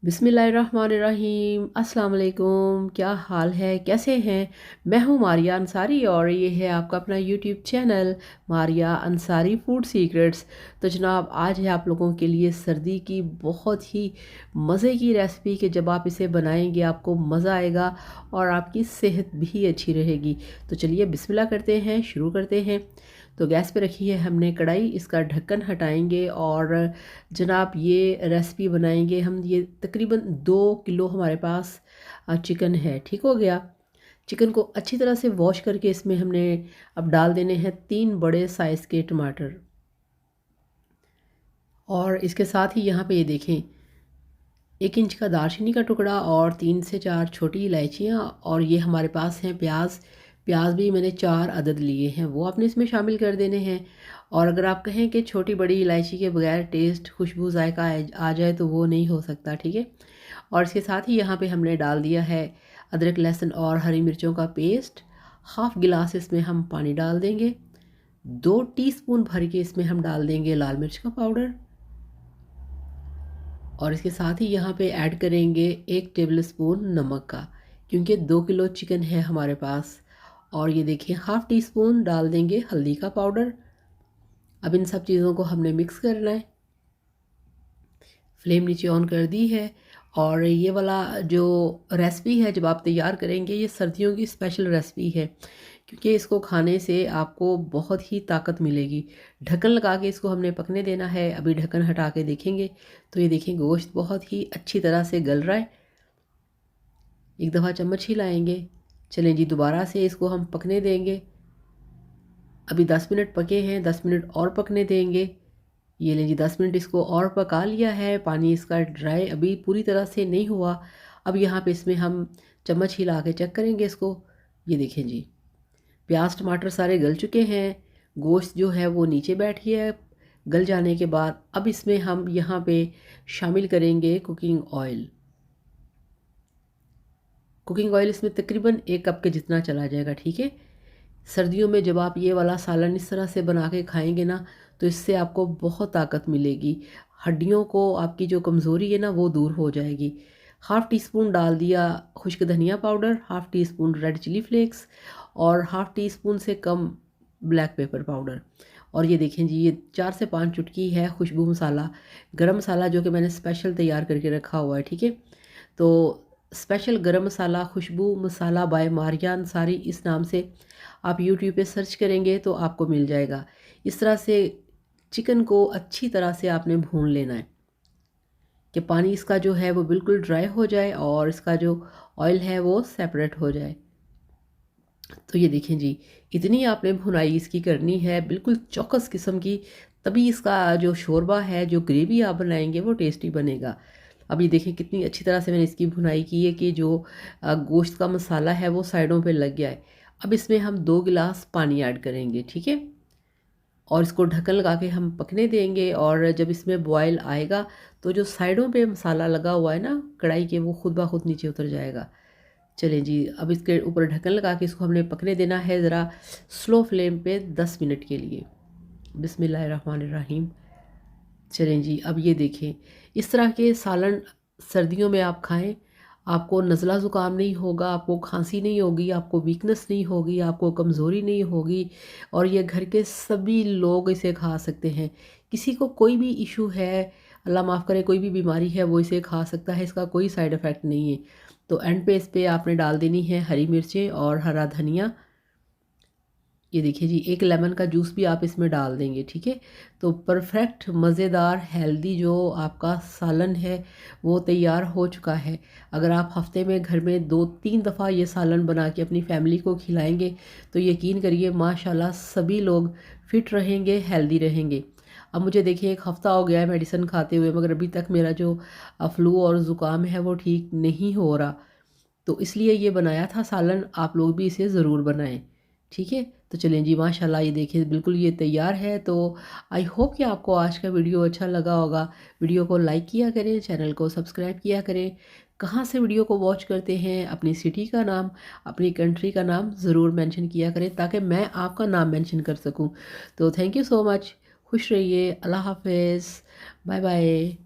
बिस्मिल्लाहिर्रहमानिर्रहीम। अस्सलाम वालेकुम। क्या हाल है, कैसे हैं? मैं हूँ मारिया अंसारी और ये है आपका अपना YouTube channel Maria Ansari food secrets. तो जनाब, आज है आप लोगों के लिए सर्दी की बहुत ही मज़े की रेसिपी कि जब आप इसे बनाएंगे आपको मज़ा आएगा और आपकी सेहत भी अच्छी रहेगी। तो चलिए बिस्मिल्लाह करते हैं, शुरू करते हैं। तो गैस पे रखी है हमने कढ़ाई, इसका ढक्कन हटाएंगे और जनाब ये रेसिपी बनाएंगे हम। ये तकरीबन 2 किलो हमारे पास चिकन है। ठीक हो गया। चिकन को अच्छी तरह से वॉश करके इसमें हमने अब डाल देने हैं 3 बड़े साइज़ के टमाटर। और इसके साथ ही यहाँ पे ये देखें 1 इंच का दालचीनी का टुकड़ा और 3 से 4 छोटी इलायचियाँ। और ये हमारे पास हैं प्याज। प्याज भी मैंने 4 अदद लिए हैं, वो आपने इसमें शामिल कर देने हैं। और अगर आप कहें कि छोटी बड़ी इलायची के बगैर टेस्ट खुशबू जायका आ जाए तो वो नहीं हो सकता, ठीक है। और इसके साथ ही यहाँ पे हमने डाल दिया है अदरक लहसुन और हरी मिर्चों का पेस्ट। हाफ़ गिलास इसमें हम पानी डाल देंगे। 2 टीस्पून भर के इसमें हम डाल देंगे लाल मिर्च का पाउडर। और इसके साथ ही यहाँ पे ऐड करेंगे 1 टेबल स्पून नमक का, क्योंकि 2 किलो चिकन है हमारे पास। और ये देखिए हाफ़ टी स्पून डाल देंगे हल्दी का पाउडर। अब इन सब चीज़ों को हमने मिक्स करना है। फ्लेम नीचे ऑन कर दी है। और ये वाला जो रेसिपी है जब आप तैयार करेंगे, ये सर्दियों की स्पेशल रेसिपी है, क्योंकि इसको खाने से आपको बहुत ही ताकत मिलेगी। ढक्कन लगा के इसको हमने पकने देना है। अभी ढक्कन हटा के देखेंगे तो ये देखें गोश्त बहुत ही अच्छी तरह से गल रहा है। एक दफ़ा चम्मच हिलाएंगे। चलें जी, दोबारा से इसको हम पकने देंगे। अभी 10 मिनट पके हैं, 10 मिनट और पकने देंगे। ये लें जी, 10 मिनट इसको और पका लिया है। पानी इसका ड्राई अभी पूरी तरह से नहीं हुआ। अब यहाँ पे इसमें हम चम्मच हिला के चेक करेंगे इसको। ये देखें जी, प्याज टमाटर सारे गल चुके हैं। गोश्त जो है वो नीचे बैठ गया है गल जाने के बाद। अब इसमें हम यहाँ पे शामिल करेंगे कुकिंग ऑयल। कुकिंग ऑयल इसमें तकरीबन 1 कप के जितना चला जाएगा, ठीक है। सर्दियों में जब आप ये वाला सालन इस तरह से बना के खाएंगे ना, तो इससे आपको बहुत ताकत मिलेगी। हड्डियों को आपकी जो कमज़ोरी है ना वो दूर हो जाएगी। हाफ़ टी स्पून डाल दिया खुश्क धनिया powder, half teaspoon red chilli flakes और हाफ़ टी स्पून से कम ब्लैक पेपर पाउडर। और ये देखें जी, ये 4 से 5 चुटकी है खुशबू मसाला, गरम मसाला, जो कि मैंने स्पेशल तैयार करके रखा हुआ है, ठीक है। तो स्पेशल गरम मसाला खुशबू मसाला बाय मारिया अंसारी, इस नाम से आप यूट्यूब पे सर्च करेंगे तो आपको मिल जाएगा। इस तरह से चिकन को अच्छी तरह से आपने भून लेना है कि पानी इसका जो है वो बिल्कुल ड्राई हो जाए और इसका जो ऑयल है वो सेपरेट हो जाए। तो ये देखें जी, इतनी आपने भुनाई इसकी करनी है, बिल्कुल चौकस किस्म की, तभी इसका जो शोरबा है, जो ग्रेवी आप बनाएंगे वो टेस्टी बनेगा। अब ये देखें कितनी अच्छी तरह से मैंने इसकी भुनाई की है कि जो गोश्त का मसाला है वो साइडों पे लग गया है। अब इसमें हम 2 गिलास पानी ऐड करेंगे, ठीक है। और इसको ढक्कन लगा के हम पकने देंगे। और जब इसमें बॉयल आएगा तो जो साइडों पे मसाला लगा हुआ है ना कढ़ाई के, वो खुद ब खुद नीचे उतर जाएगा। चलें जी, अब इसके ऊपर ढक्कन लगा के इसको हमने पकने देना है ज़रा स्लो फ्लेम पे 10 मिनट के लिए। बिस्मिल्लाहिर्रहमानिर्रहीम। चलें जी, अब ये देखें इस तरह के सालन सर्दियों में आप खाएं, आपको नज़ला ज़ुकाम नहीं होगा, आपको खांसी नहीं होगी, आपको वीकनेस नहीं होगी, आपको कमज़ोरी नहीं होगी। और ये घर के सभी लोग इसे खा सकते हैं। किसी को कोई भी इशू है, अल्लाह माफ़ करे, कोई भी बीमारी है, वो इसे खा सकता है। इसका कोई साइड इफ़ेक्ट नहीं है। तो एंड पे इस पे आपने डाल देनी है हरी मिर्चें और हरा धनिया। ये देखिए जी, 1 लेमन का जूस भी आप इसमें डाल देंगे, ठीक है। तो परफेक्ट मज़ेदार हेल्दी जो आपका सालन है वो तैयार हो चुका है। अगर आप हफ्ते में घर में 2-3 दफ़ा ये सालन बना के अपनी फैमिली को खिलाएंगे तो यकीन करिए माशाल्लाह सभी लोग फिट रहेंगे, हेल्दी रहेंगे। अब मुझे देखिए 1 हफ़्ता हो गया है मेडिसिन खाते हुए, मगर अभी तक मेरा जो फ्लू और ज़ुकाम है वो ठीक नहीं हो रहा। तो इसलिए ये बनाया था सालन, आप लोग भी इसे ज़रूर बनाएं, ठीक है। तो चलें जी, माशाल्लाह ये देखिए बिल्कुल ये तैयार है। तो आई होप कि आपको आज का वीडियो अच्छा लगा होगा। वीडियो को लाइक किया करें, चैनल को सब्सक्राइब किया करें। कहाँ से वीडियो को वॉच करते हैं, अपनी सिटी का नाम, अपनी कंट्री का नाम ज़रूर मेंशन किया करें ताकि मैं आपका नाम मेंशन कर सकूं। तो थैंक यू सो मच। खुश रहिए। अल्लाह हाफ़िज़। Bye bye.